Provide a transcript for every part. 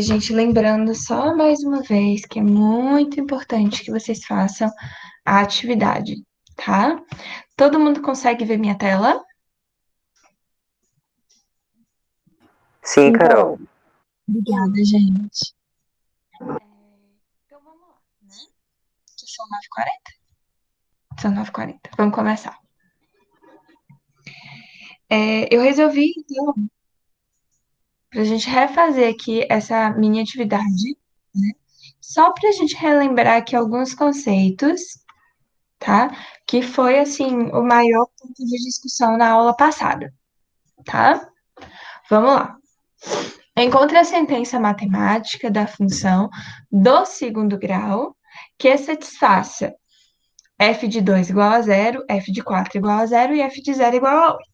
Gente, lembrando só mais uma vez que é muito importante que vocês façam a atividade, tá? Todo mundo consegue ver minha tela? Sim, Sim, Carol. Carol. Obrigada, gente. Então vamos lá, né? São 9h40? São 9h40. Vamos começar. Eu resolvi, então, para a gente refazer aqui essa mini atividade, né? Só para a gente relembrar aqui alguns conceitos, tá? Que foi, assim, o maior ponto de discussão na aula passada, tá? Vamos lá. Encontre a sentença matemática da função do segundo grau que satisfaça f de 2 igual a zero, f de 4 igual a zero e f de zero igual a 8.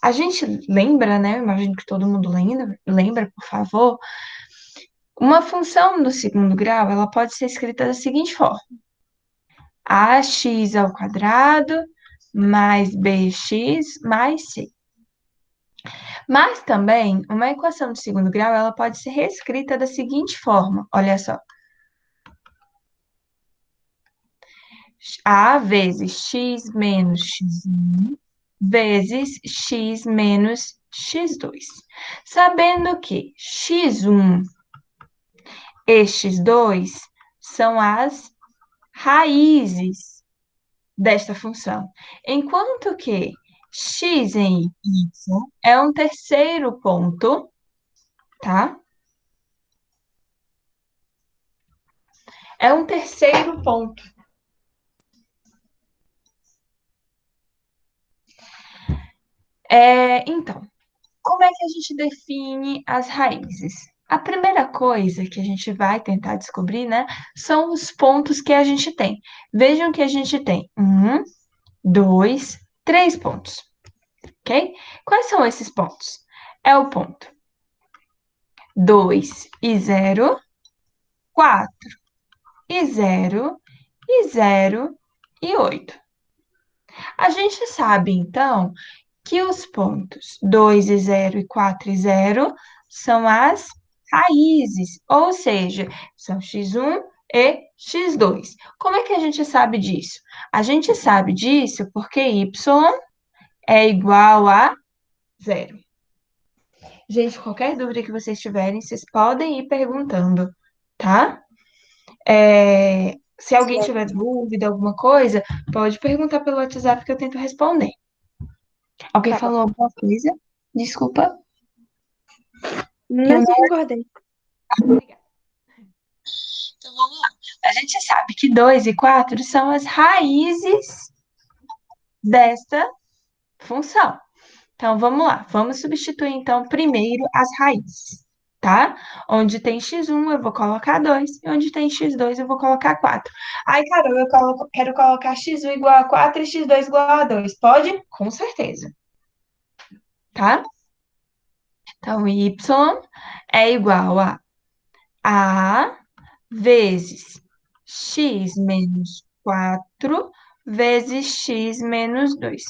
A gente lembra, né? Eu imagino que todo mundo lembra, por favor. Uma função do segundo grau, ela pode ser escrita da seguinte forma: ax ao quadrado mais bx mais c. Mas também, uma equação de segundo grau, ela pode ser reescrita da seguinte forma, olha só. A vezes x menos x1 vezes x menos x2. Sabendo que x1 e x2 são as raízes desta função, enquanto que x em y é um terceiro ponto, tá? É um terceiro ponto. Então, como é que a gente define as raízes? A primeira coisa que a gente vai tentar descobrir, né, são os pontos que a gente tem. Vejam que a gente tem 1, 2, 3 pontos, ok? Quais são esses pontos? É o ponto 2 e 0, 4 e 0 e 0 e 8. A gente sabe, então, que os pontos 2 e 0 e 4 e 0 são as raízes, ou seja, são x1 e x2. Como é que a gente sabe disso? A gente sabe disso porque y é igual a zero. Gente, qualquer dúvida que vocês tiverem, vocês podem ir perguntando, tá? Se alguém tiver Certo. dúvida, alguma coisa, pode perguntar pelo WhatsApp que eu tento responder. Alguém Tá. falou alguma coisa? Desculpa. Que eu Não, não. só concordei. Obrigada. Então vamos lá. A gente sabe que 2 e 4 são as raízes desta função. Então vamos lá. Vamos substituir então primeiro as raízes, tá? Onde tem x1 eu vou colocar 2 e onde tem x2 eu vou colocar 4. Ai, Carol, quero colocar x1 igual a 4 e x2 igual a 2. Pode? Com certeza, tá? Então y é igual a vezes x menos 4 vezes x menos 2.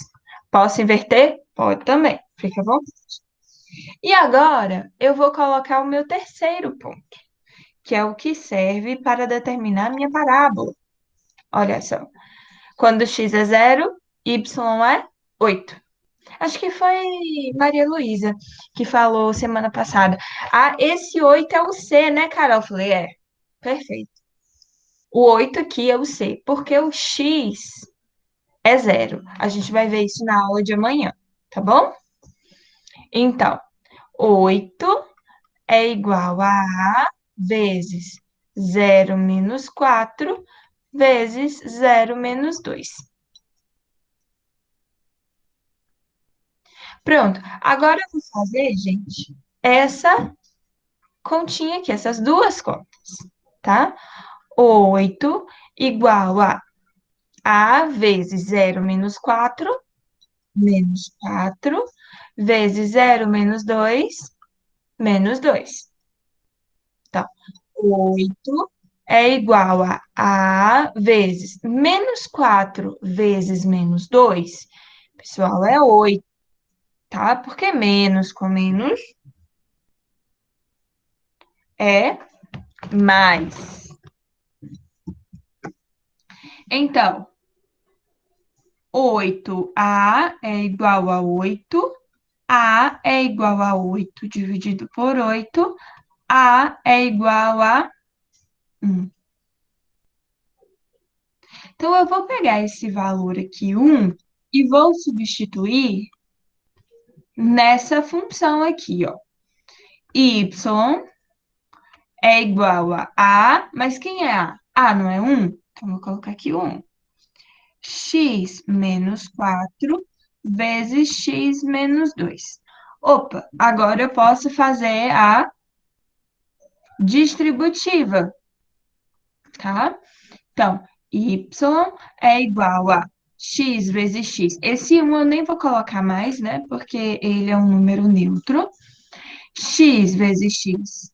Posso inverter? Pode também, fica bom? E agora eu vou colocar o meu terceiro ponto, que é o que serve para determinar a minha parábola. Olha só, quando x é zero, y é 8. Acho que foi Maria Luísa que falou semana passada. Ah, esse 8 é o C, né, Carol? Eu falei, perfeito. O 8 aqui é o C, porque o X é zero. A gente vai ver isso na aula de amanhã, tá bom? Então, 8 é igual a A vezes 0 - 4 vezes 0 - 2. Pronto. Agora eu vou fazer, gente, essa continha aqui, essas duas contas, tá? 8 igual a A vezes 0 - 4 menos 4 vezes 0 - 2 menos 2. Então, 8 é igual a vezes menos 4 vezes menos 2. Pessoal, é 8, tá? Porque menos com menos é mais. Então, 8A é igual a 8. A é igual a 8 dividido por 8. A é igual a 1. Então, eu vou pegar esse valor aqui, 1, e vou substituir nessa função aqui, ó. Y é igual a, mas quem é A? A não é 1? Então, vou colocar aqui 1. X menos 4 vezes x menos 2. Opa, agora eu posso fazer a distributiva, tá? Então, y é igual a x vezes x. Esse 1 eu nem vou colocar mais, né? Porque ele é um número neutro. X vezes x,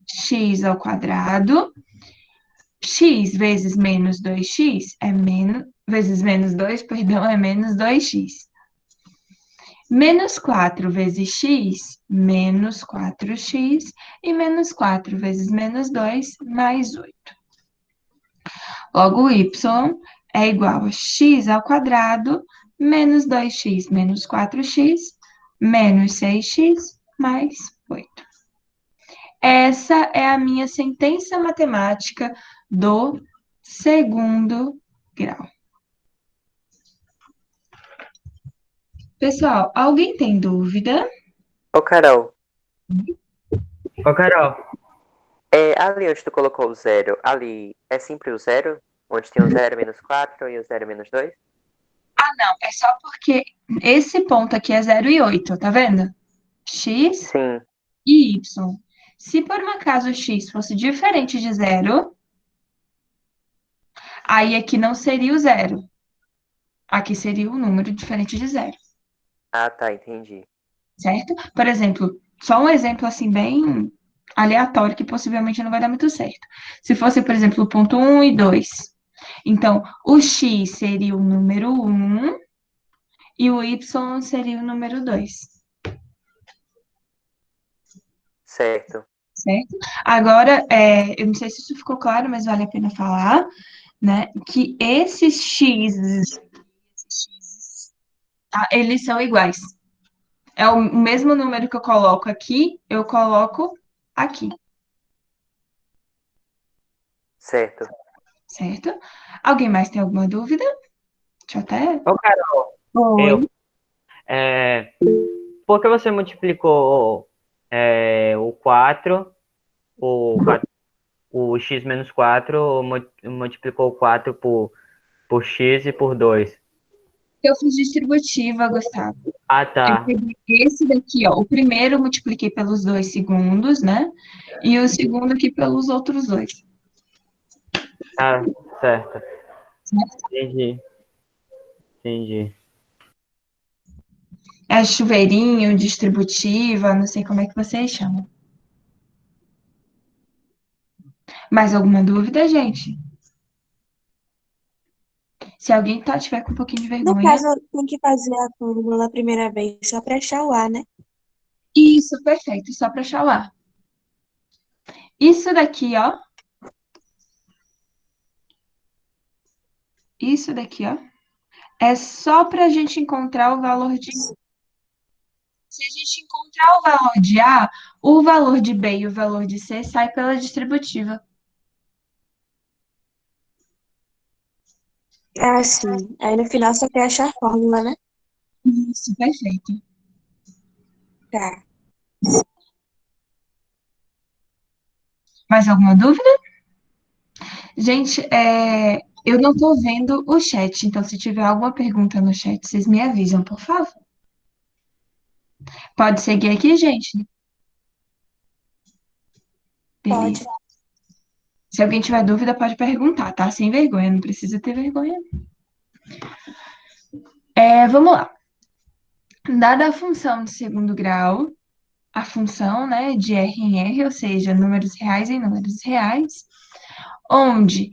x ao quadrado. X vezes menos 2x é menos, vezes menos 2, perdão, é menos 2x. Menos 4 vezes x, menos 4x. E menos 4 vezes menos 2, mais 8. Logo, y é igual a x ao quadrado, menos 2x, menos 4x, menos 6x, mais 8. Essa é a minha sentença matemática do segundo grau. Pessoal, alguém tem dúvida? Ô, Carol, Ô, Carol, ali onde tu colocou o zero, ali é sempre o zero? Onde tem o 0 menos 4 e o 0 menos 2? Não, é só porque esse ponto aqui é 0 e 8, tá vendo? X Sim, e y. Se por um acaso x fosse diferente de 0, aí aqui não seria o 0. Aqui seria um número diferente de 0, ah, tá, entendi. certo? Por exemplo, só um exemplo assim bem aleatório que possivelmente não vai dar muito certo. Se fosse, por exemplo, o ponto 1 e 2. Então, o x seria o número 1 e o y seria o número 2. Certo. Certo? Agora, eu não sei se isso ficou claro, mas vale a pena falar, né, que esses x's, tá, eles são iguais. É o mesmo número que eu coloco aqui, eu coloco aqui, Certo. certo? Alguém mais tem alguma dúvida? Deixa eu até... ô, Carol, Oi. eu. É, por que você multiplicou o 4, o x menos 4, multiplicou o 4 por x e por 2? Eu fiz distributiva, Gustavo. Ah, Eu tá. peguei esse daqui, ó. O primeiro eu multipliquei pelos 2 segundos, né? E o segundo aqui pelos outros 2. Ah, certo. Entendi. Entendi. É chuveirinho, distributiva, não sei como é que vocês chamam. Mais alguma dúvida, gente? Se alguém tiver com um pouquinho de No vergonha. caso, tem que fazer a fórmula a primeira vez só para achar o A, né? Isso, perfeito, só para achar o ar. Isso daqui, ó. Isso daqui, ó. É só para a gente encontrar o valor de... Se a gente encontrar o valor de A, o valor de B e o valor de C sai pela distributiva. Ah, sim. Aí no final só quer achar a fórmula, né? Isso, perfeito. Tá. Mais alguma dúvida? Gente, eu não estou vendo o chat, então se tiver alguma pergunta no chat, vocês me avisam, por favor. Pode seguir aqui, gente? Pode. Beleza. Se alguém tiver dúvida, pode perguntar, tá? Sem vergonha, não precisa ter vergonha. Vamos lá. Dada a função de segundo grau, a função, né, de R em R, ou seja, números reais em números reais, onde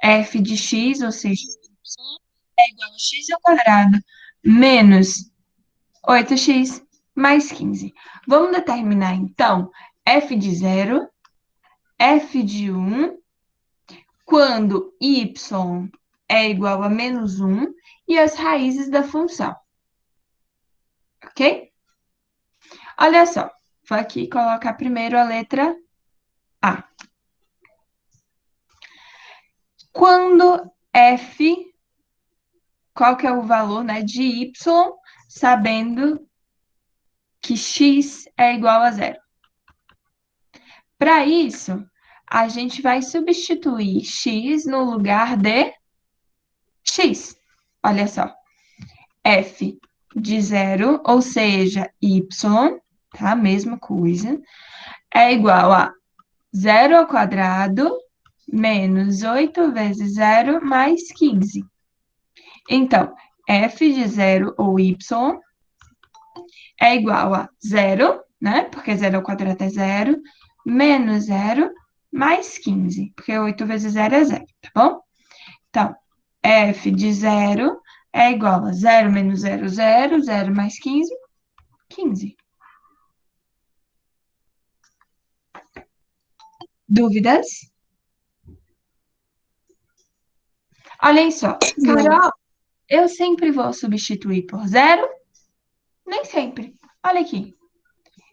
f de x, ou seja, é igual a x ao quadrado menos 8x mais 15. Vamos determinar, então, f de 0 f de 1 quando y é igual a menos 1 e as raízes da função. Ok? Olha só, vou aqui colocar primeiro a letra A. Quando f, qual que é o valor, né, de y, sabendo que x é igual a zero? Para isso, a gente vai substituir x no lugar de x. Olha só, f de zero, ou seja, y, tá? Mesma coisa, é igual a 0 ao quadrado menos 8 vezes 0 mais 15. Então, f de 0 ou y é igual a 0, né? Porque 0 ao quadrado é 0, menos 0 mais 15, porque 8 vezes 0 é 0, tá bom? Então, f de 0 é igual a 0 menos 0, 0, 0 mais 15, 15. Dúvidas? Olhem só. Carol, eu sempre vou substituir por 0? Nem sempre. Olha aqui.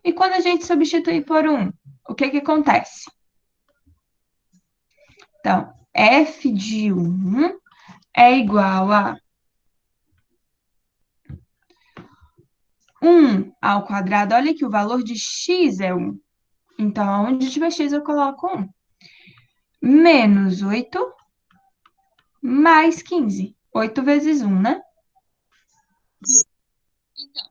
E quando a gente substitui por 1, o que que acontece? Então, f de 1 é igual a 1 ao quadrado. Olha que o valor de x é 1. Então, onde tiver x, eu coloco 1. Menos 8 mais 15. 8 vezes 1, né? Então,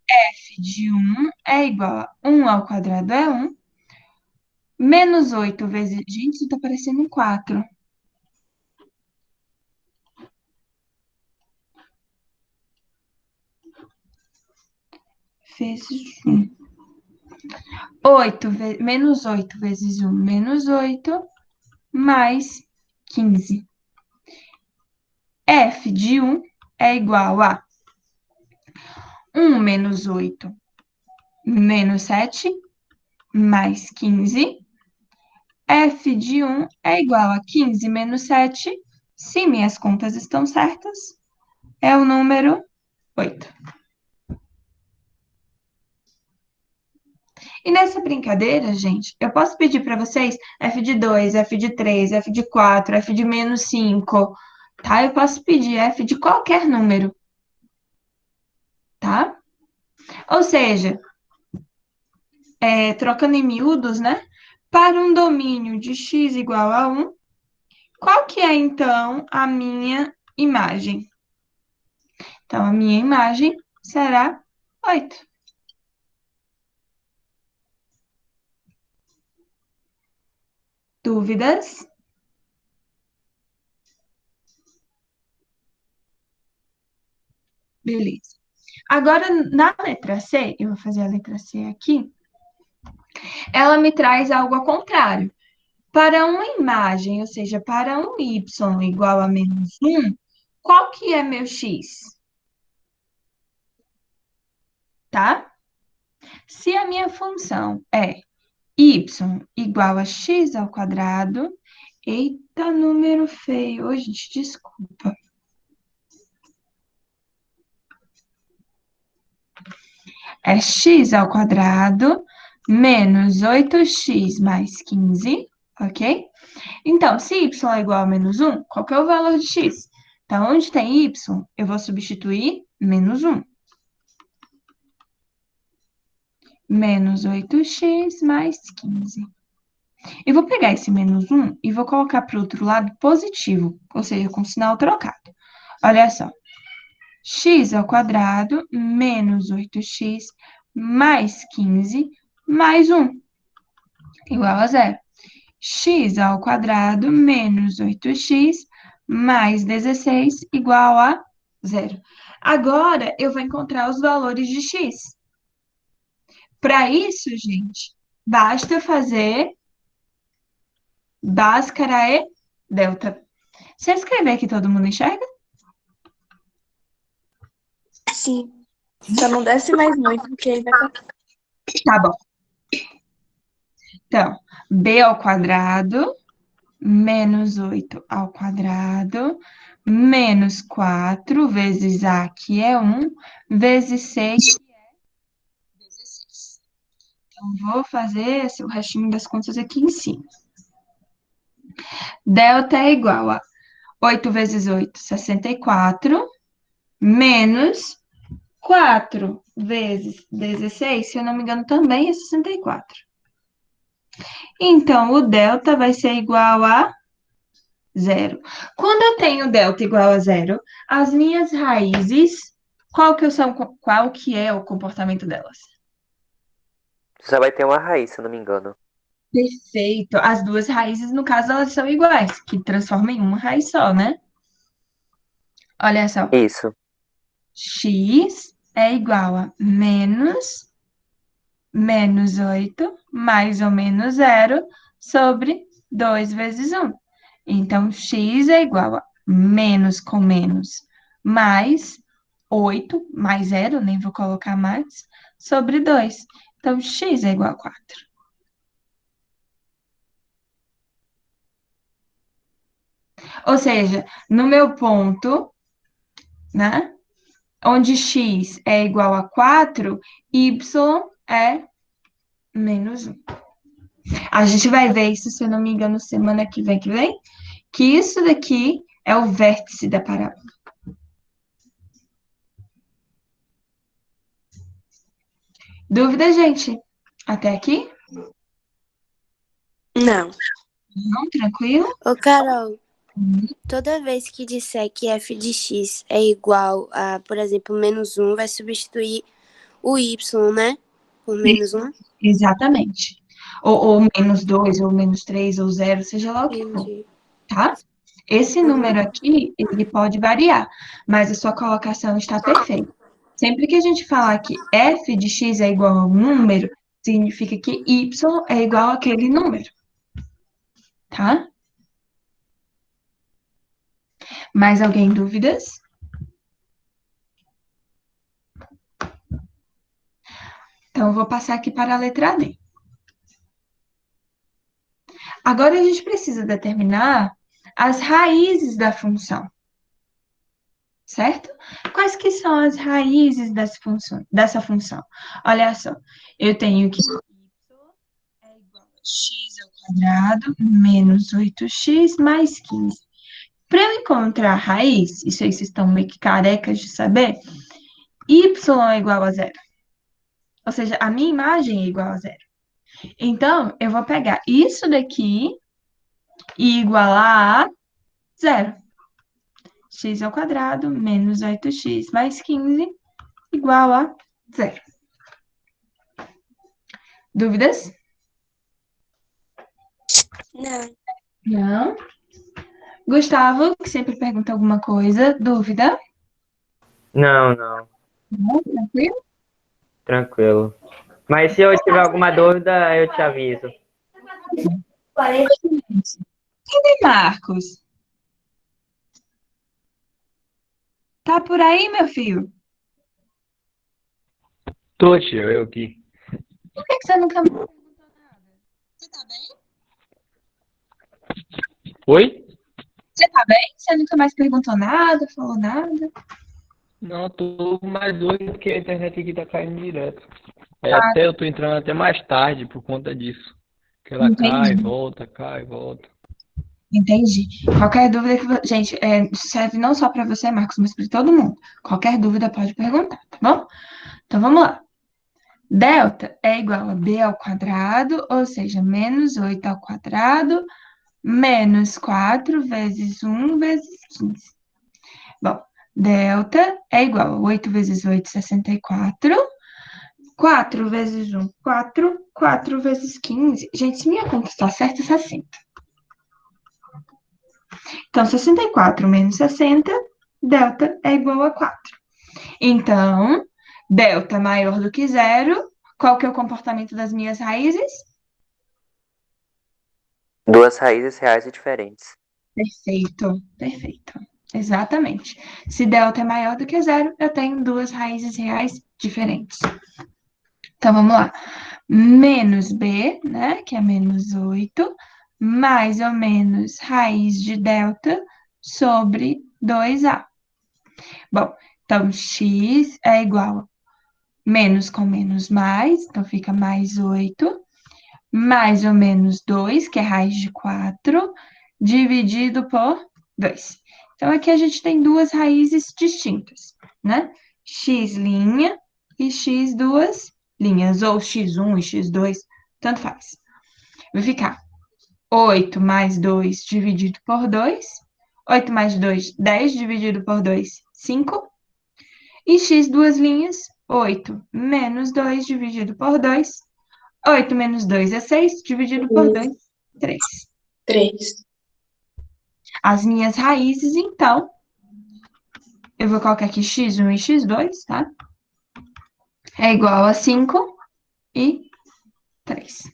f de 1 é igual a 1 ao quadrado é 1. Menos 8 vezes... Gente, isso tá parecendo um 4. Vezes 1. Menos 8 vezes 1, menos 8, mais 15. F de 1 é igual a 1 menos 8, menos 7, mais 15. F de 1 é igual a 15 menos 7. Se minhas contas estão certas, é o número 8. E nessa brincadeira, gente, eu posso pedir para vocês f de 2, f de 3, f de 4, f de menos 5, tá? Eu posso pedir f de qualquer número, tá? Ou seja, trocando em miúdos, né? Para um domínio de x igual a 1, qual que é, então, a minha imagem? Então, a minha imagem será 8. Dúvidas? Beleza. Agora, na letra C, eu vou fazer a letra C aqui, ela me traz algo ao contrário. Para uma imagem, ou seja, para um y igual a menos 1, qual que é meu x? Tá? Se a minha função é y igual a x ao quadrado, eita, número feio, hoje, desculpa. É x ao quadrado menos 8x mais 15, ok? Então, se y é igual a menos 1, qual que é o valor de x? Então, onde tem y, eu vou substituir menos 1. Menos 8x mais 15. Eu vou pegar esse menos 1 e vou colocar para o outro lado positivo, ou seja, com sinal trocado. Olha só. X ao quadrado menos 8x mais 15 mais 1 igual a 0. X ao quadrado menos 8x mais 16 igual a 0. Agora, eu vou encontrar os valores de x. Para isso, gente, basta fazer Bhaskara e delta. Se eu escrever aqui, todo mundo enxerga? Sim. Só não desce mais muito, porque aí vai ficar. Tá bom. Então, b ao quadrado menos 8 ao quadrado menos 4 vezes a, que é 1, vezes 6, que é 16. Então, vou fazer o restinho das contas aqui em cima. Delta é igual a 8 vezes 8, 64, menos 4 vezes 16, se eu não me engano, também é 64. Então, o delta vai ser igual a 0. Quando eu tenho delta igual a 0, as minhas raízes, qual que é o comportamento delas? Só vai ter uma raiz, se eu não me engano. Perfeito. As duas raízes, no caso, elas são iguais, que transforma em uma raiz só, né? Olha só. Isso. X é igual a menos 8 mais ou menos 0 sobre 2 vezes 1. Então, x é igual a menos com menos mais 8, mais 0, nem vou colocar mais, sobre 2. Então, x é igual a 4. Ou seja, no meu ponto, né, onde x é igual a 4, y é menos 1. A gente vai ver isso, se eu não me engano, semana que vem, que isso daqui é o vértice da parábola. Dúvida, gente? Até aqui? Não. Não? Tranquilo? Ô, Carol, toda vez que disser que f de x é igual a, por exemplo, menos 1, vai substituir o y, né? Por menos 1. Exatamente. Ou menos 2, ou menos 3, ou 0, seja lá o que for, Entendi. tá? Esse número aqui, ele pode variar, mas a sua colocação está perfeita. Sempre que a gente falar que f de x é igual a um número, significa que y é igual àquele número, tá? Mais alguém dúvidas? Então, eu vou passar aqui para a letra D. Agora, a gente precisa determinar as raízes da função, certo? Quais que são as raízes dessa função? Olha só, eu tenho que y é igual a x ao quadrado menos 8x mais 15. Para eu encontrar a raiz, isso aí vocês estão meio que carecas de saber, y é igual a 0. Ou seja, a minha imagem é igual a 0. Então, eu vou pegar isso daqui e igualar a 0. X ao quadrado menos 8x mais 15 igual a 0. Dúvidas? Não. Não. Gustavo, que sempre pergunta alguma coisa. Dúvida? Não, não. Não, tranquilo? Tranquilo. Mas se eu tiver alguma dúvida, eu te aviso. Cadê Marcos? Tá por aí, meu filho? Tô, tio, eu aqui. Por que você nunca me perguntou nada? Você tá bem? Oi? Você tá bem? Você nunca mais perguntou nada, falou nada? Não, tô mais doido porque a internet aqui tá caindo direto. Aí Ah, até eu tô entrando até mais tarde por conta disso. Que ela cai, entendi. volta, cai, volta. Entendi. Qualquer dúvida que. Gente, isso serve não só para você, Marcos, mas para todo mundo. Qualquer dúvida pode perguntar, tá bom? Então vamos lá. Delta é igual a b ao quadrado, ou seja, menos 8 ao quadrado, menos 4 vezes 1 vezes 15. Bom, delta é igual a 8 vezes 8, 64. 4 vezes 1, 4. 4 vezes 15. Gente, se minha conta está certa, 60. Então, 64 menos 60, delta é igual a 4. Então, delta maior do que zero, qual que é o comportamento das minhas raízes? Duas raízes reais e diferentes. Perfeito, perfeito. Exatamente. Se delta é maior do que zero, eu tenho duas raízes reais diferentes. Então, vamos lá. menos b, né, que é menos 8, mais ou menos raiz de delta sobre 2a. Bom, então x é igual a menos com menos mais, então fica mais 8, mais ou menos 2, que é raiz de 4, dividido por 2. Então, aqui a gente tem duas raízes distintas, né? X' e x duas linhas, ou x1 e x2, tanto faz. Vai ficar 8 mais 2 dividido por 2. 8 mais 2, 10 dividido por 2, 5. E x duas linhas, 8 menos 2 dividido por 2. 8 menos 2 é 6, dividido por 2, 3. 3. As minhas raízes, então, eu vou colocar aqui x1 e x2, tá? É igual a 5 e 3.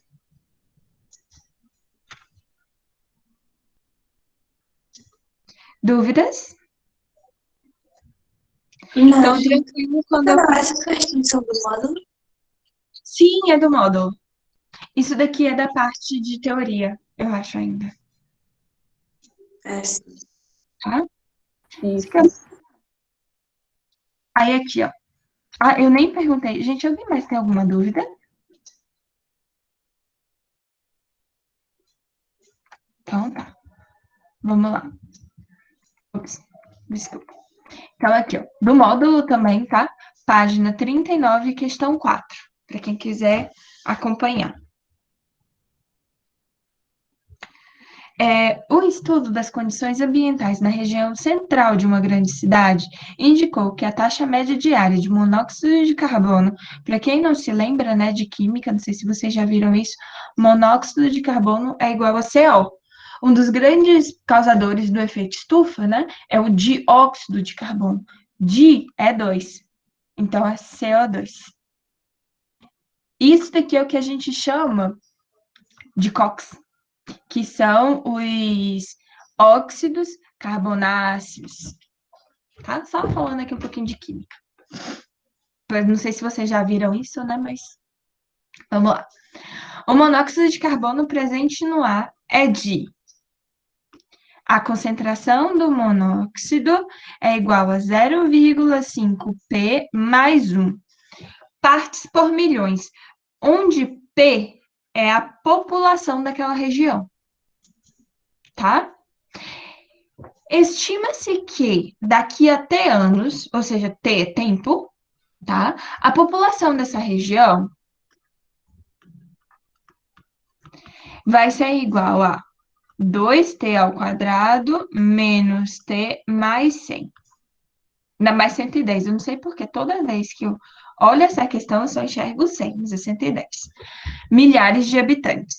Dúvidas? Não. Então, tranquilo quando eu... Essas questões são do módulo? Sim, é do módulo. Isso daqui é da parte de teoria, eu acho ainda, É, sim. tá? Isso. Aí aqui, ó. Ah, eu nem perguntei. Gente, alguém mais tem alguma dúvida? Então tá. Vamos lá. Ups, desculpa. Então aqui, ó. Do módulo também, tá? Página 39, questão 4. Para quem quiser acompanhar. O estudo das condições ambientais na região central de uma grande cidade indicou que a taxa média diária de monóxido de carbono, para quem não se lembra, né, de química, não sei se vocês já viram isso, monóxido de carbono é igual a CO. Um dos grandes causadores do efeito estufa, né, é o dióxido de carbono. Di é 2, então é CO2. Isso daqui é o que a gente chama de COX, que são os óxidos carbonáceos. Tá? Só falando aqui um pouquinho de química. Não sei se vocês já viram isso, né? Mas vamos lá. O monóxido de carbono presente no ar é de... A concentração do monóxido é igual a 0,5 P mais 1 partes por milhões, onde P é a população daquela região. Tá? Estima-se que daqui a T anos, ou seja, T é tempo, tá? A população dessa região vai ser igual a 2t ao quadrado menos t mais 100. Ainda mais 110. Eu não sei porque toda vez que eu olho essa questão, eu só enxergo 100, mas é 110. Milhares de habitantes.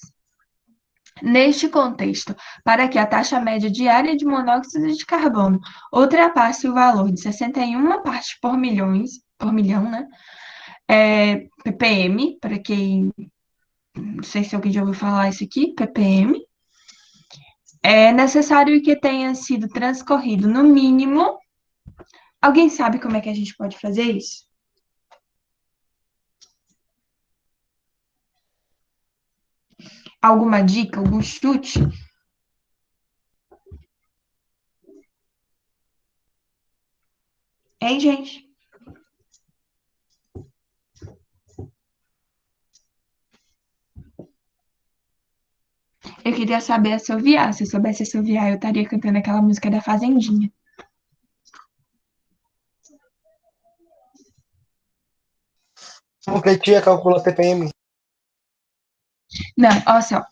Neste contexto, para que a taxa média diária de monóxido de carbono ultrapasse o valor de 61 partes por milhão, né? ppm, para quem, não sei se alguém já ouviu falar isso aqui, ppm, é necessário que tenha sido transcorrido no mínimo. Alguém sabe como é que a gente pode fazer isso? Alguma dica, algum chute? Hein, gente? Eu queria saber assoviar. Se eu soubesse assoviar, eu estaria cantando aquela música da Fazendinha. Porque tia calcula TPM. Não, olha só.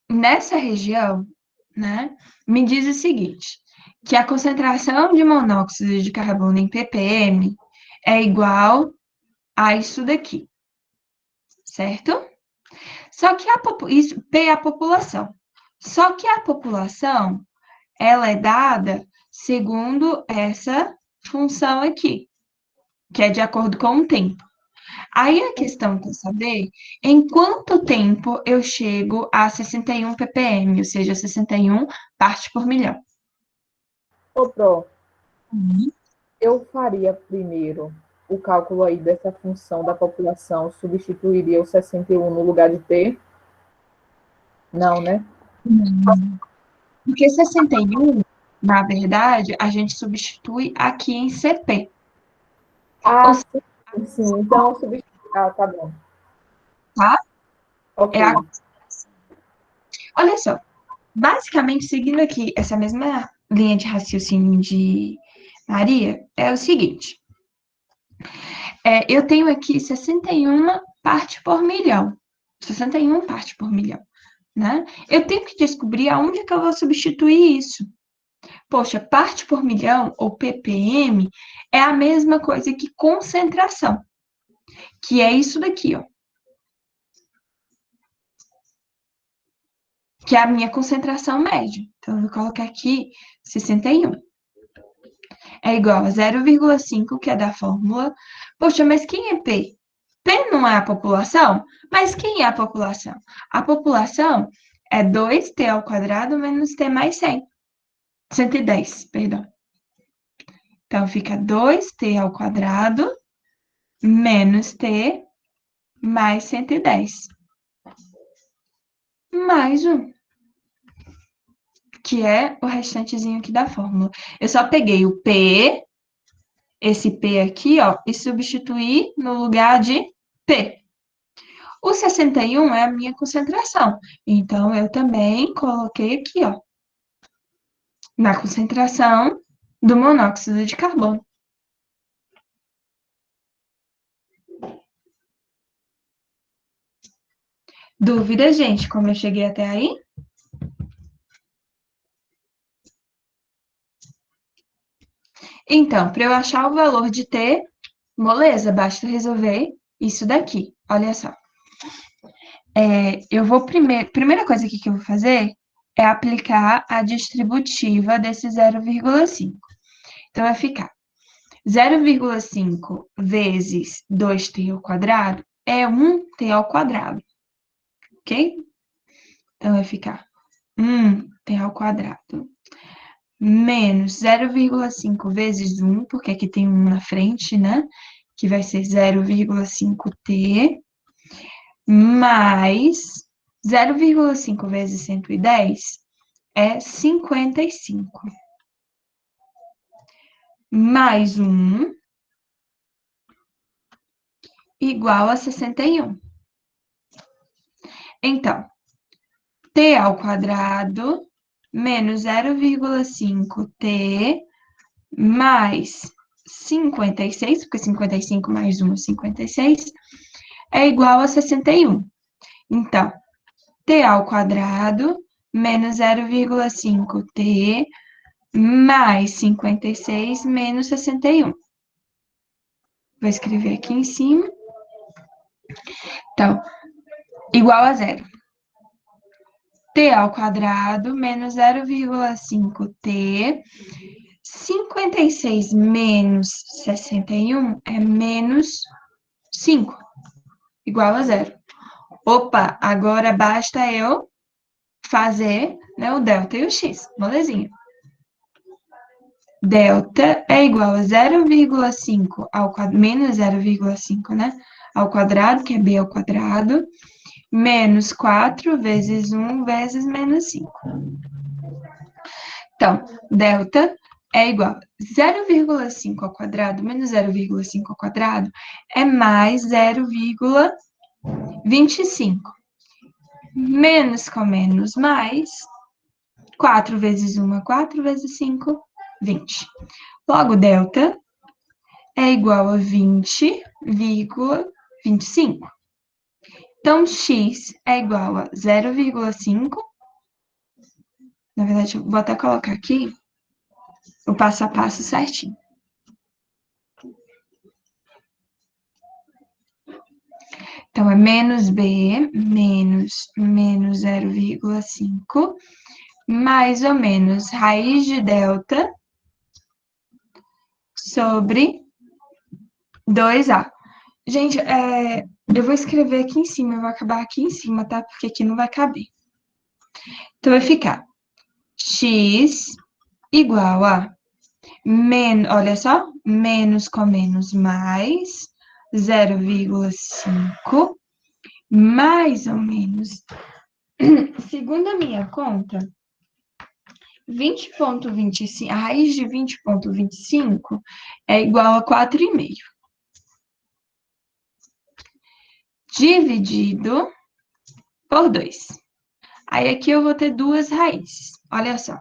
Nessa região, né, me diz o seguinte, que a concentração de monóxido de carbono em ppm é igual a isso daqui, certo? Só que isso, P é a população. Só que a população, ela é dada segundo essa função aqui, que é de acordo com o tempo. Aí a questão quer saber em quanto tempo eu chego a 61 ppm, ou seja, 61 partes por milhão. Ô, Pro, eu faria primeiro o cálculo aí dessa função da população substituiria o 61 no lugar de T? Não, né? Porque 61, na verdade, a gente substitui aqui em CP. Ah, Ou sim. Então, substitui. Ah, tá bom. Tá? Ok. Olha só, basicamente, seguindo aqui essa mesma linha de raciocínio de Maria, é o seguinte. Eu tenho aqui 61 parte por milhão. 61 parte por milhão, né? Eu tenho que descobrir aonde que eu vou substituir isso. Poxa, parte por milhão, ou ppm, é a mesma coisa que concentração, que é isso daqui, ó. Que é a minha concentração média. Então, eu vou colocar aqui 61. É igual a 0,5, que é da fórmula. Poxa, mas quem é P? P não é a população? Mas quem é a população? A população é 2t ao quadrado menos t mais 100. 110, perdão. Então, fica 2t ao quadrado menos t mais 110. Mais 1. Que é o restantezinho aqui da fórmula. Eu só peguei o P, esse P aqui, ó, e substituí no lugar de P. O 61 é a minha concentração. Então, eu também coloquei aqui, ó, na concentração do monóxido de carbono. Dúvida, gente, como eu cheguei até aí? Então, para eu achar o valor de T, moleza, basta resolver isso daqui. Olha só. Eu vou primeira coisa aqui que eu vou fazer é aplicar a distributiva desse 0,5. Então, vai ficar 0,5 vezes 2t ao quadrado é 1t ao quadrado, ok? Então, vai ficar 1t ao quadrado menos 0,5 vezes 1, porque aqui tem 1 na frente, né? Que vai ser 0,5t, mais 0,5 vezes 110 é 55. Mais 1 igual a 61. Então, t ao quadrado menos 0,5t mais 56, porque 55 mais 1 é 56, é igual a 61. Então, t ao quadrado menos 0,5t mais 56 menos 61. Vou escrever aqui em cima. Então, igual a zero. T ao quadrado menos 0,5t. 56 menos 61 é menos 5, igual a zero. Opa, agora basta eu fazer, né, o delta e o x, molezinha. Delta é igual a 0,5 ao quadrado, menos 0,5, né, ao quadrado, que é b ao quadrado, menos 4 vezes 1 vezes menos 5. Então, delta é igual a 0,5 ao quadrado menos 0,5 ao quadrado é mais 0,25. Menos com menos mais, 4 vezes 1 é 4 vezes 5, 20. Logo, delta é igual a 20,25. Então, x é igual a 0,5. Na verdade, eu vou até colocar aqui o passo a passo certinho. Então, é menos b, menos 0,5, mais ou menos raiz de delta sobre 2a. Gente, eu vou escrever aqui em cima, eu vou acabar aqui em cima, tá? Porque aqui não vai caber. Então, vai ficar x igual a Olha só, menos com menos mais, 0,5, mais ou menos. Segundo a minha conta, 20,25, a raiz de 20,25 é igual a 4,5. Dividido por 2. Aí aqui eu vou ter duas raízes. Olha só.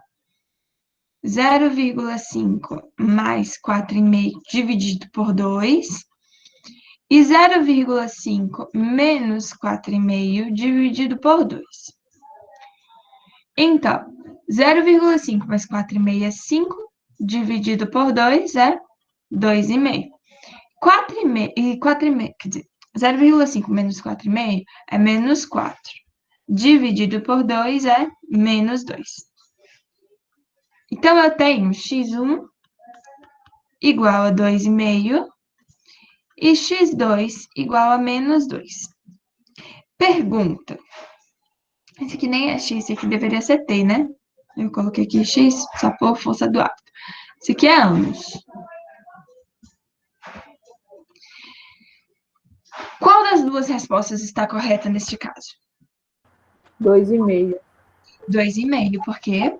0,5 mais 4,5 dividido por 2 e 0,5 menos 4,5 dividido por 2. Então, 0,5 mais 4,5 é 5, dividido por 2 é 2,5. 4,5, quer dizer, 0,5 menos 4,5 é menos 4. Dividido por 2 é menos 2. Então, eu tenho x1 igual a 2,5 e x2 igual a menos 2. Pergunta. Esse aqui nem é x, esse aqui deveria ser t, né? Eu coloquei aqui x só por força do hábito. Esse aqui é anos. Qual das duas respostas está correta neste caso? 2,5, 2,5, por quê?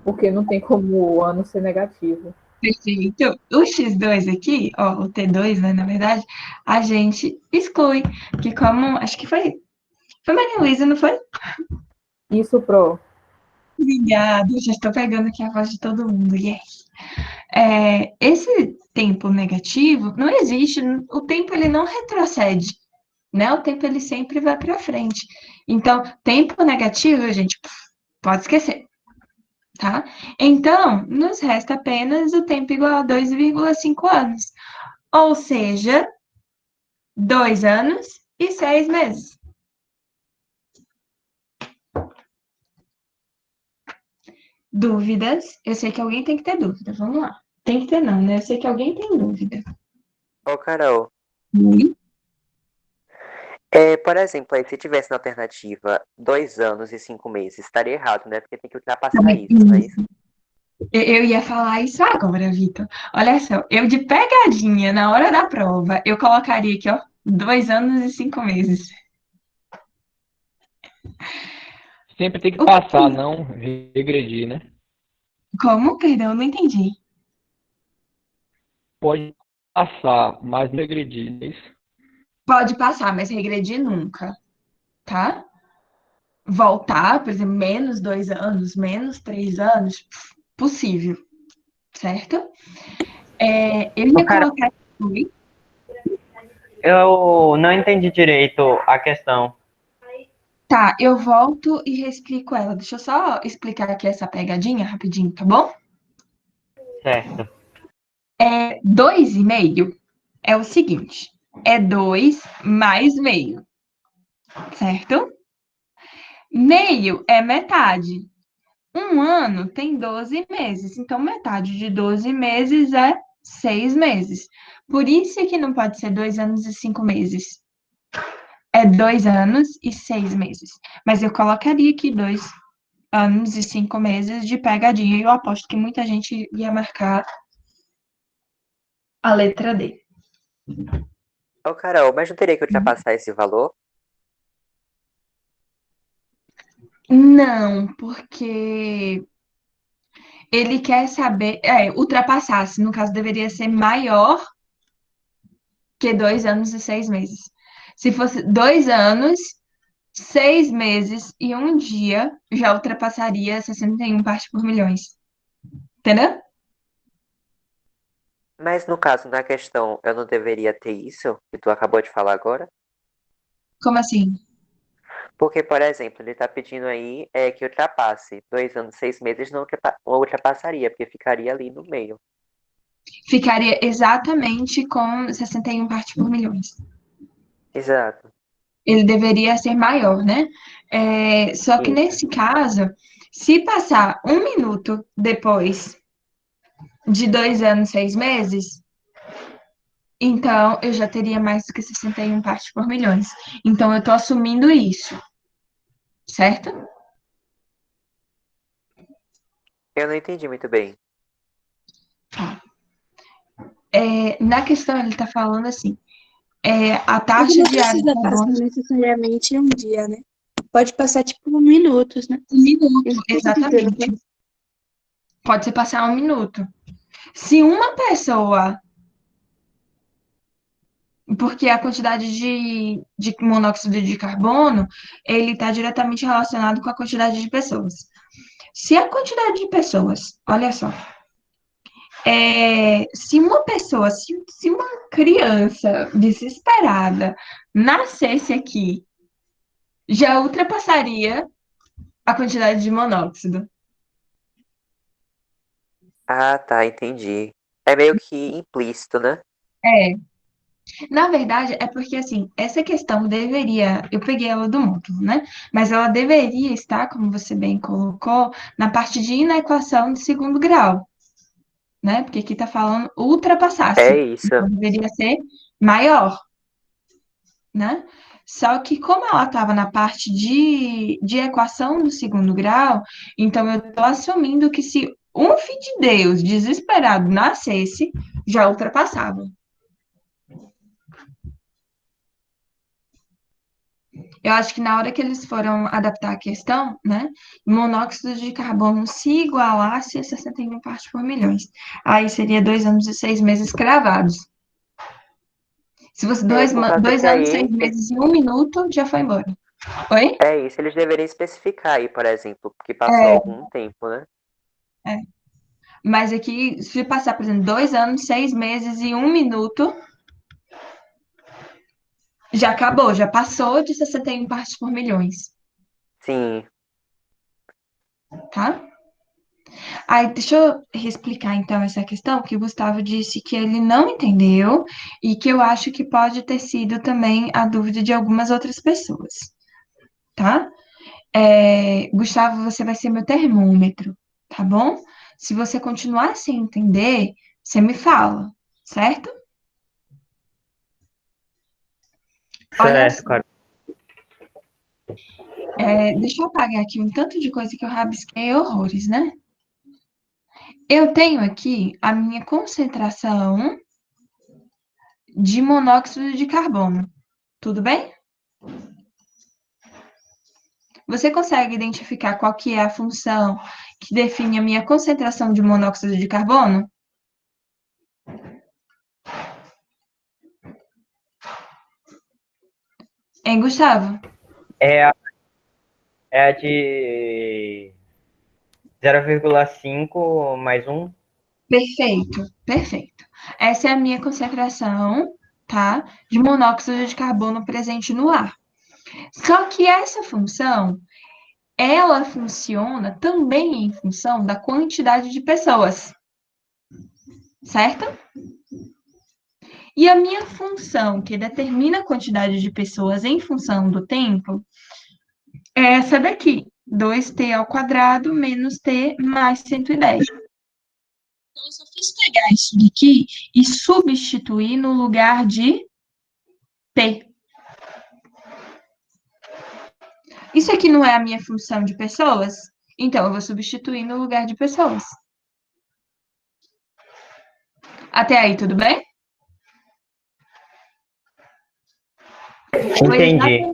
porque não tem como o ano ser negativo. Perfeito. O x2 aqui, ó, o t2, né, na verdade, a gente exclui, que como, acho que foi Maria Luísa, não foi? Isso, Pro. Obrigada, já estou pegando aqui a voz de todo mundo, yes. Esse tempo negativo não existe, o tempo ele não retrocede, né? O tempo ele sempre vai para frente. Então, tempo negativo, gente, pode esquecer, tá? Então, nos resta apenas o tempo igual a 2,5 anos. Ou seja, 2 anos e 6 meses. Dúvidas? Eu sei que alguém tem que ter dúvida. Vamos lá. Tem que ter não, né? Eu sei que alguém tem dúvida. Ô, Carol, por exemplo, aí, se tivesse na alternativa 2 anos e 5 meses, estaria errado, né? Porque tem que ultrapassar isso, não é isso? Eu ia falar isso agora, Vitor. Olha só, eu de pegadinha na hora da prova, eu colocaria aqui, ó, 2 anos e 5 meses. Sempre tem que O passar, que- não regredir, né? Como? Perdão, não entendi. Pode passar, mas não regredir, não é isso? Pode passar, mas regredir nunca, tá? Voltar, por exemplo, menos 2 anos, menos 3 anos, possível, certo? Eu Ô, ia cara, colocar. Oi? eu não entendi direito a questão. Tá, eu volto e reexplico ela. Deixa eu só explicar aqui essa pegadinha rapidinho, tá bom? Certo. 2,5 é o seguinte: é 2 mais meio, certo? Meio é metade. Um ano tem 12 meses, então metade de 12 meses é 6 meses. Por isso é que não pode ser 2 anos e 5 meses. É 2 anos e 6 meses. Mas eu colocaria aqui 2 anos e 5 meses de pegadinha. E eu aposto que muita gente ia marcar a letra D. Ô, Carol, mas não teria que ultrapassar esse valor? Não, porque ele quer saber. Ultrapassasse, no caso, deveria ser maior que 2 anos e 6 meses. Se fosse 2 anos, 6 meses e um dia, já ultrapassaria 61 partes por milhões. Entendeu? Mas no caso, na questão, eu não deveria ter isso, que tu acabou de falar agora? Como assim? Porque, por exemplo, ele tá pedindo aí que ultrapasse. 2 anos, 6 meses não ultrapassaria, porque ficaria ali no meio. Ficaria exatamente com 61 partes por milhões. Exato. Ele deveria ser maior, né? Só que Isso. nesse caso, se passar 1 minuto depois de 2 anos, 6 meses, então eu já teria mais do que 61 partes por milhões. Então eu estou assumindo isso, certo? Eu não entendi muito bem. Na questão, ele está falando assim, a Mas taxa não diária de precisa passar carbono necessariamente um dia, né? Pode passar, tipo, minutos, né? em minuto, Isso que eu tô dizendo, exatamente. Pode ser passar um minuto. Se uma pessoa, porque a quantidade de monóxido de carbono, ele está diretamente relacionado com a quantidade de pessoas. Se a quantidade de pessoas, olha só, se uma pessoa, se uma criança desesperada nascesse aqui, já ultrapassaria a quantidade de monóxido. Ah, tá, entendi. É meio que implícito, né? É. Na verdade, é porque, assim, essa questão deveria. Eu peguei ela do módulo, né? Mas ela deveria estar, como você bem colocou, na parte de inequação de segundo grau, né? Porque aqui está falando É ultrapassasse. isso. Então, deveria ser maior, né? Só que, como ela estava na parte de equação do segundo grau, então eu estou assumindo que se um filho de Deus desesperado nascesse, já ultrapassava. Eu acho que na hora que eles foram adaptar a questão, né, monóxido de carbono se igualasse a 61 partes por milhões. Aí seria 2 anos e 6 meses cravados. Se fosse Por causa dois que anos, 6 aí, meses e um minuto, já foi embora. Oi? é isso, eles deveriam especificar aí, por exemplo, porque passou É, algum tempo, né? é. Mas aqui, se passar, por exemplo, 2 anos, 6 meses e um minuto, já acabou, já passou de 61 partes por milhões, Sim, tá? Aí, deixa eu explicar então essa questão, que o Gustavo disse que ele não entendeu e que eu acho que pode ter sido também a dúvida de algumas outras pessoas, tá? Gustavo, você vai ser meu termômetro, tá bom? Se você continuar sem entender, você me fala, certo? Olha Certo, só, cara. deixa eu apagar aqui um tanto de coisa que eu rabisquei horrores, né? Eu tenho aqui a minha concentração de monóxido de carbono, tudo bem? Você consegue identificar qual que é a função que define a minha concentração de monóxido de carbono? Hein, Gustavo? É, é a de 0,5 mais um. Perfeito, perfeito. Essa é a minha concentração, tá? De monóxido de carbono presente no ar. Só que essa função, ela funciona também em função da quantidade de pessoas, certo? E a minha função, que determina a quantidade de pessoas em função do tempo, é essa daqui, 2t ao quadrado menos t mais 110. Então, eu só fiz pegar isso daqui e substituir no lugar de t. Isso aqui não é a minha função de pessoas? Então, eu vou substituir no lugar de pessoas. Até aí, tudo bem? Entendi.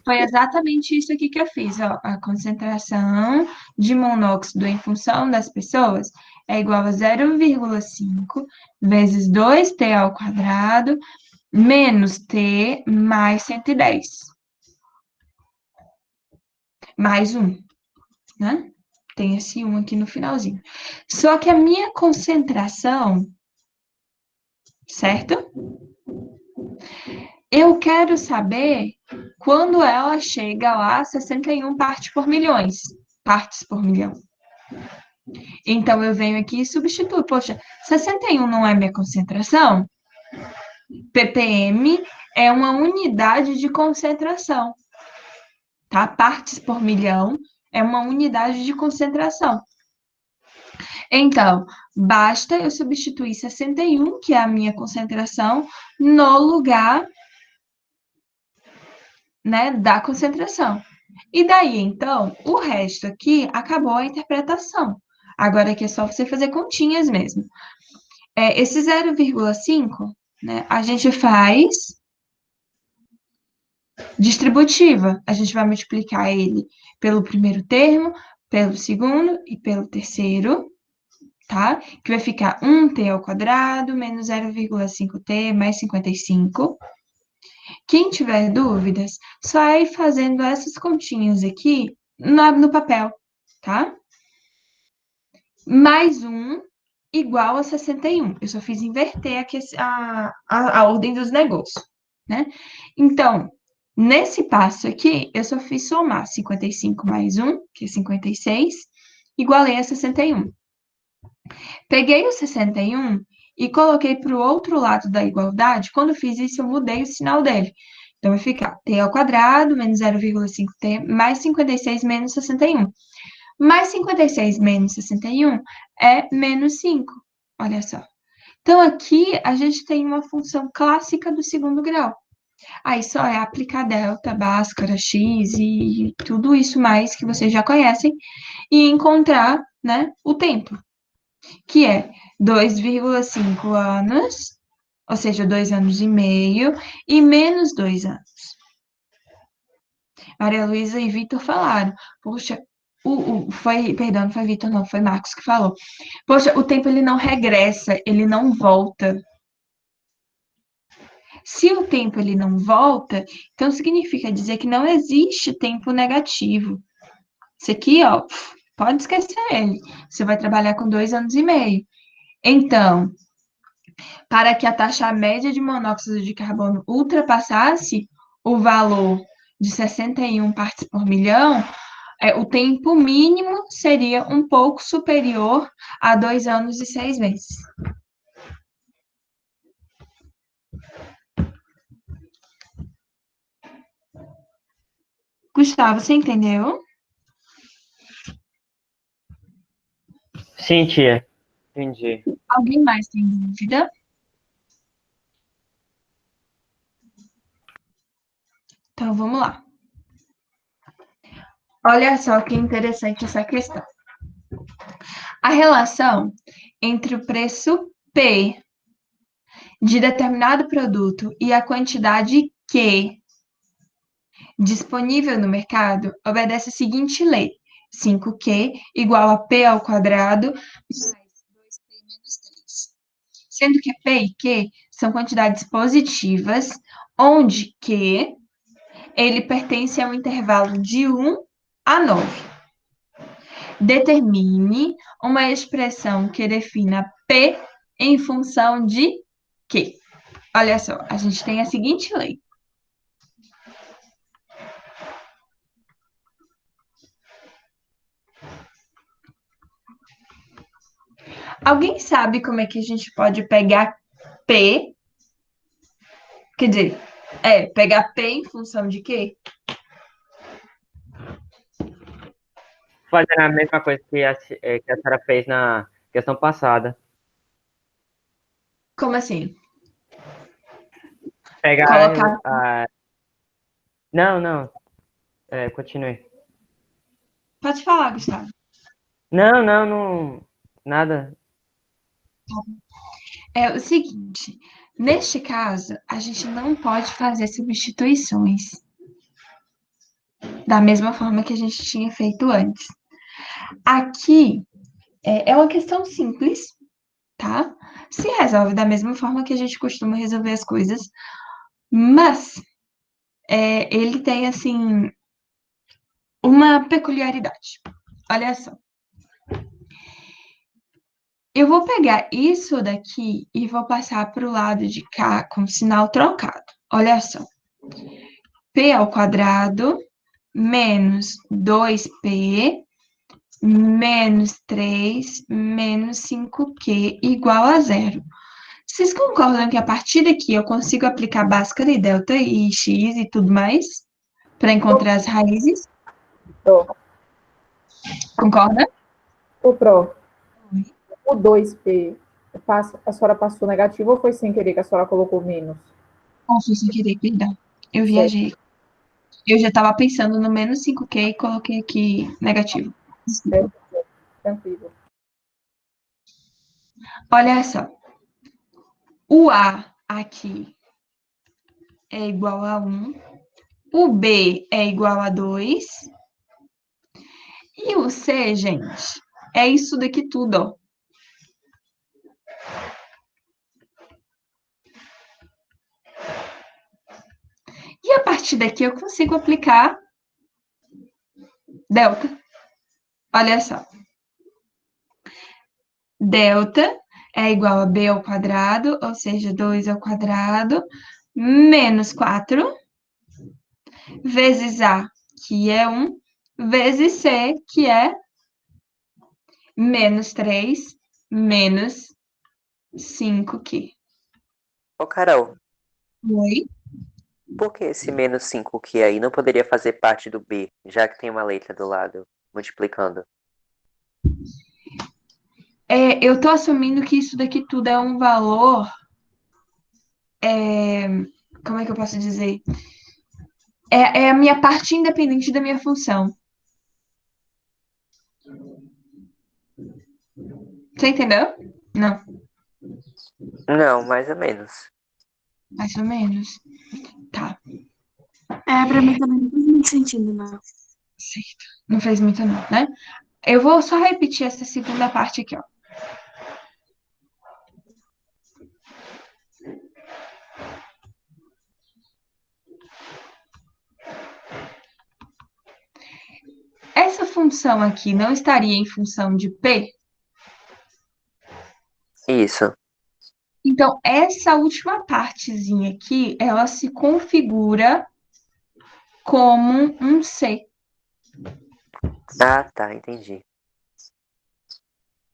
Foi exatamente isso aqui que eu fiz, ó. A concentração de monóxido em função das pessoas é igual a 0,5 vezes 2t ao quadrado menos t mais 110. Mais 1, né? Tem esse 1 aqui no finalzinho. Só que a minha concentração, certo? Eu quero saber quando ela chega lá a 61 partes por milhões. Partes por milhão. Então, eu venho aqui e substituo. Poxa, 61 não é minha concentração? ppm é uma unidade de concentração, tá? Partes por milhão é uma unidade de concentração. Então, basta eu substituir 61, que é a minha concentração, no lugar, né, da concentração. E daí, então, o resto aqui acabou a interpretação. Agora aqui é só você fazer continhas mesmo. Esse 0,5, né, a gente faz distributiva. A gente vai multiplicar ele pelo primeiro termo, pelo segundo e pelo terceiro, tá? Que vai ficar 1t ao quadrado menos 0,5t mais 55. Quem tiver dúvidas, só ir fazendo essas continhas aqui no papel, tá? Mais 1 igual a 61. Eu só fiz inverter aqui a ordem dos negócios, né? Então, nesse passo aqui, eu só fiz somar 55 mais 1, que é 56, igualei a 61. Peguei o 61 e coloquei para o outro lado da igualdade. Quando fiz isso, eu mudei o sinal dele. Então, vai ficar t ao quadrado menos 0,5t mais 56 menos 61. Mais 56 menos 61 é menos 5. Olha só. Então, aqui a gente tem uma função clássica do segundo grau. Aí só é aplicar delta, bhaskara, x e tudo isso mais que vocês já conhecem e encontrar, né, o tempo, que é 2,5 anos, ou seja, 2 anos e meio, e menos 2 anos. Maria Luísa e Vitor falaram, poxa, perdão, não foi Vitor, não, foi Marcos que falou. Poxa, o tempo ele não regressa, ele não volta. Se o tempo ele não volta, então significa dizer que não existe tempo negativo. Isso aqui, ó, pode esquecer ele. Você vai trabalhar com 2 anos e meio. Então, para que a taxa média de monóxido de carbono ultrapassasse o valor de 61 partes por milhão, o tempo mínimo seria um pouco superior a 2 anos e 6 meses. Gustavo, você entendeu? Sim, tia. Entendi. Alguém mais tem dúvida? Então, vamos lá. Olha só que interessante essa questão. A relação entre o preço P de determinado produto e a quantidade Q disponível no mercado obedece a seguinte lei: 5Q igual a P ao quadrado mais 2P menos 3. Sendo que P e Q são quantidades positivas, onde Q ele pertence a um intervalo de 1 a 9. Determine uma expressão que defina P em função de Q. Olha só, a gente tem a seguinte lei. Alguém sabe como é que a gente pode pegar P? Quer dizer, pegar P em função de quê? Fazendo a mesma coisa que a senhora fez na questão passada. Como assim? Pegar Colocar. a... Não. Continue. Pode falar, Gustavo. Não. Nada. É o seguinte, neste caso, a gente não pode fazer substituições da mesma forma que a gente tinha feito antes. Aqui é uma questão simples, tá? Se resolve da mesma forma que a gente costuma resolver as coisas, mas ele tem, assim, uma peculiaridade. Olha só. Eu vou pegar isso daqui e vou passar para o lado de cá com o sinal trocado. Olha só. P ao quadrado menos 2P menos 3 menos 5Q igual a zero. Vocês concordam que a partir daqui eu consigo aplicar Bhaskara e delta e x e tudo mais para encontrar as raízes? Pro. Concorda? O Pro. O 2P, a senhora passou negativo ou foi sem querer que a senhora colocou menos? Não, foi sem querer, perdão. Eu viajei. Eu já estava pensando no menos 5Q e coloquei aqui negativo. Tranquilo. Olha só. O A aqui é igual a 1. O B é igual a 2. E o C, gente, é isso daqui tudo, ó. E a partir daqui eu consigo aplicar delta. Olha só. Delta é igual a B ao quadrado, ou seja, 2 ao quadrado, menos 4, vezes A, que é 1, vezes C, que é menos 3, menos 5 aqui. Ô, Carol, Oi? por que esse menos 5 que aí não poderia fazer parte do B, já que tem uma letra do lado, multiplicando? Eu tô assumindo que isso daqui tudo é um valor. Como é que eu posso dizer? É a minha parte independente da minha função. Você entendeu? Não, Não, mais ou menos. mais ou menos. Tá, Pra mim também não faz muito sentido, não. certo. Não fez muito não, né? Eu vou só repetir essa segunda parte aqui, ó. Essa função aqui não estaria em função de P? Isso. Então, essa última partezinha aqui, ela se configura como um C. Ah, tá, entendi.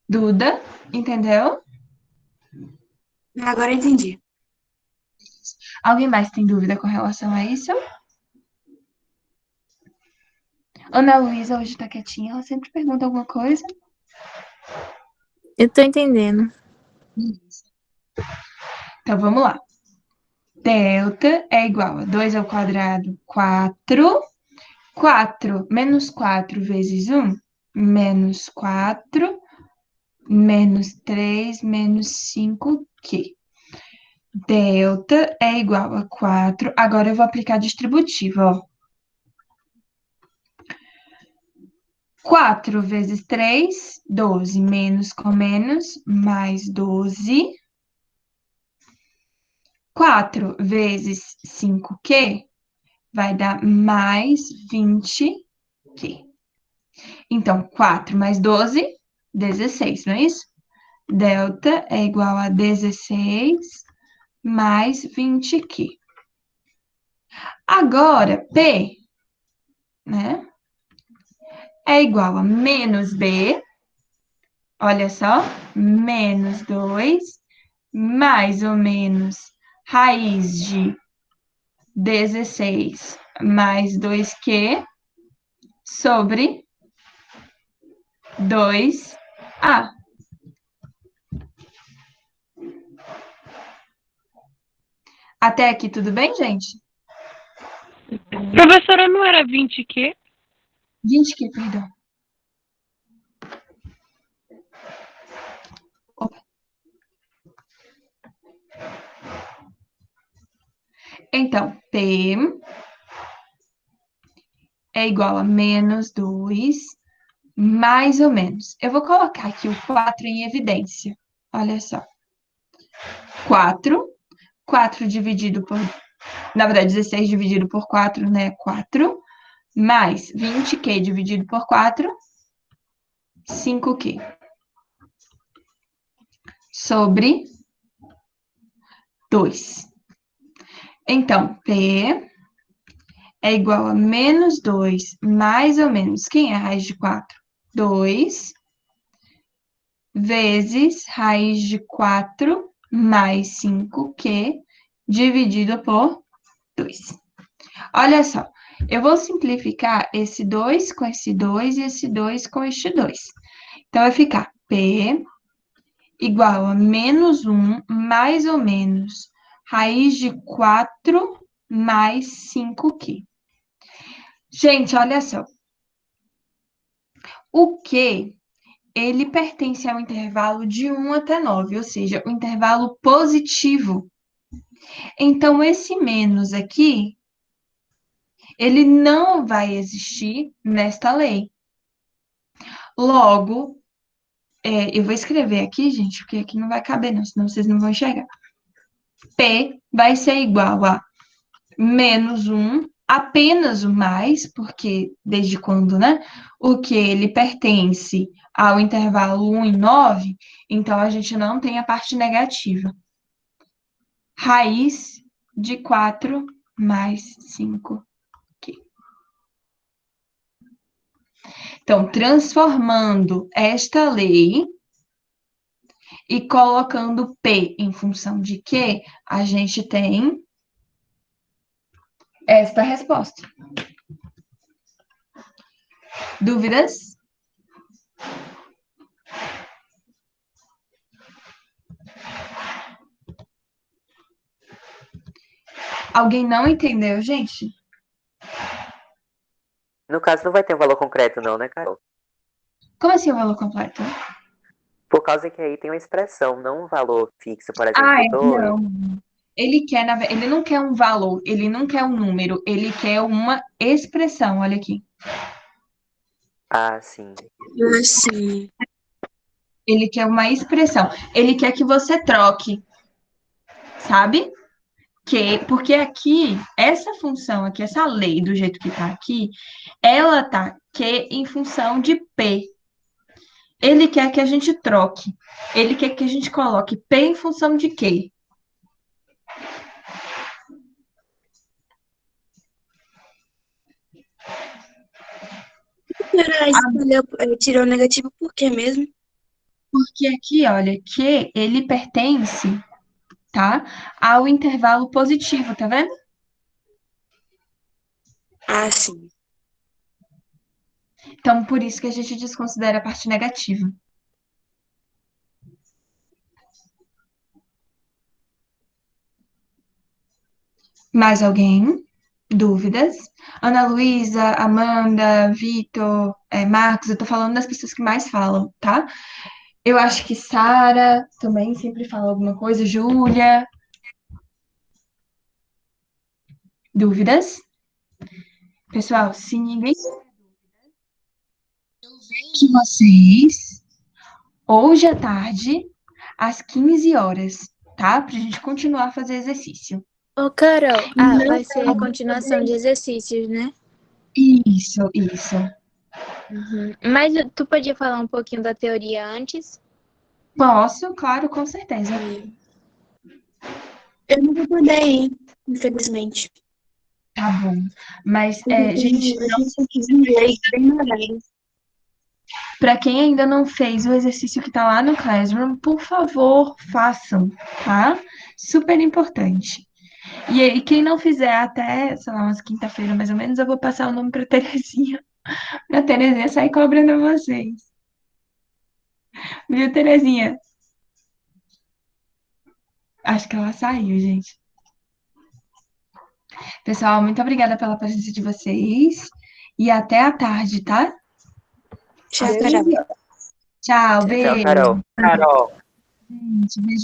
Duda, entendeu? Agora eu entendi. Alguém mais tem dúvida com relação a isso? Ana Luísa hoje tá quietinha, ela sempre pergunta alguma coisa. Eu tô entendendo. Então, vamos lá. Delta é igual a 2 ao quadrado, 4. 4 menos 4 vezes 1, menos 4, menos 3, menos 5Q. Delta é igual a 4. Agora eu vou aplicar distributiva, ó. 4 vezes 3, 12. Menos com menos, mais 12. 4 vezes 5Q vai dar mais 20Q. Então, 4 mais 12, 16, não é isso? Delta é igual a 16 mais 20Q. Agora, P, né, é igual a menos B, olha só, menos 2, mais ou menos raiz de 16 mais 2Q sobre 2A. Até aqui tudo bem, gente? Professora, não era 20 quê? 20Q, perdão. Opa. Então, P é igual a menos 2, mais ou menos. Eu vou colocar aqui o 4 em evidência. Olha só. 4. 4 dividido por... Na verdade, 16 dividido por 4, né? 4. Mais 20Q dividido por 4, 5Q. Sobre 2. Então, P é igual a menos 2, mais ou menos. Quem é a raiz de 4? 2 vezes raiz de 4 mais 5Q dividido por 2. Olha só, eu vou simplificar esse 2 com esse 2 e esse 2 com este 2. Então, vai ficar P igual a menos 1 mais ou menos raiz de 4 mais 5Q. Gente, olha só. O Q, ele pertence ao intervalo de 1 até 9, ou seja, o intervalo positivo. Então, esse menos aqui, ele não vai existir nesta lei. Logo, eu vou escrever aqui, gente, porque aqui não vai caber, não, senão vocês não vão enxergar. P vai ser igual a menos 1, apenas o mais, porque desde quando, né? O que ele pertence ao intervalo 1 e 9, então a gente não tem a parte negativa. Raiz de 4 mais 5. Então, transformando esta lei e colocando P em função de Q, a gente tem esta resposta. Dúvidas? Alguém não entendeu, gente? No caso, não vai ter um valor concreto, não, né, Carol? Como assim o valor completo? Por causa que aí tem uma expressão, não um valor fixo, por exemplo, 2. Não. Ele não quer um valor, ele não quer um número, ele quer uma expressão, olha aqui. Ah, sim. Sim. Ele quer uma expressão. Ele quer que você troque, sabe? Porque aqui, essa função aqui, essa lei do jeito que tá aqui, ela tá Q em função de P. Ele quer que a gente troque. Ele quer que a gente coloque P em função de Q. Tirou negativo por quê mesmo? Porque aqui, olha, Q, ele pertence, tá, ao intervalo positivo, tá vendo? Ah, sim. Então, por isso que a gente desconsidera a parte negativa. Mais alguém? Dúvidas? Ana Luísa, Amanda, Vitor, Marcos, eu tô falando das pessoas que mais falam, tá? Eu acho que Sara também sempre fala alguma coisa. Júlia. Dúvidas? Pessoal, se ninguém eu vejo vocês hoje à tarde, às 15 horas, tá? Pra gente continuar a fazer exercício. Ô, Carol, vai ser a continuação de exercícios, né? Isso. Uhum. Mas tu podia falar um pouquinho da teoria antes? Posso, claro, com certeza. Eu não vou poder ir, infelizmente. Tá bom. Mas, gente, para quem ainda não fez o exercício que tá lá no Classroom, por favor, façam, tá? Super importante. E aí, quem não fizer até, sei lá, umas quinta-feira mais ou menos, eu vou passar o nome pra Terezinha. Pra Terezinha sair cobrando vocês. Viu, Terezinha? Acho que ela saiu, gente. Pessoal, muito obrigada pela presença de vocês. E até a tarde, tá? Tchau, Carol. Tchau, Tchau, beijo. Carol. Carol. Gente, beijo.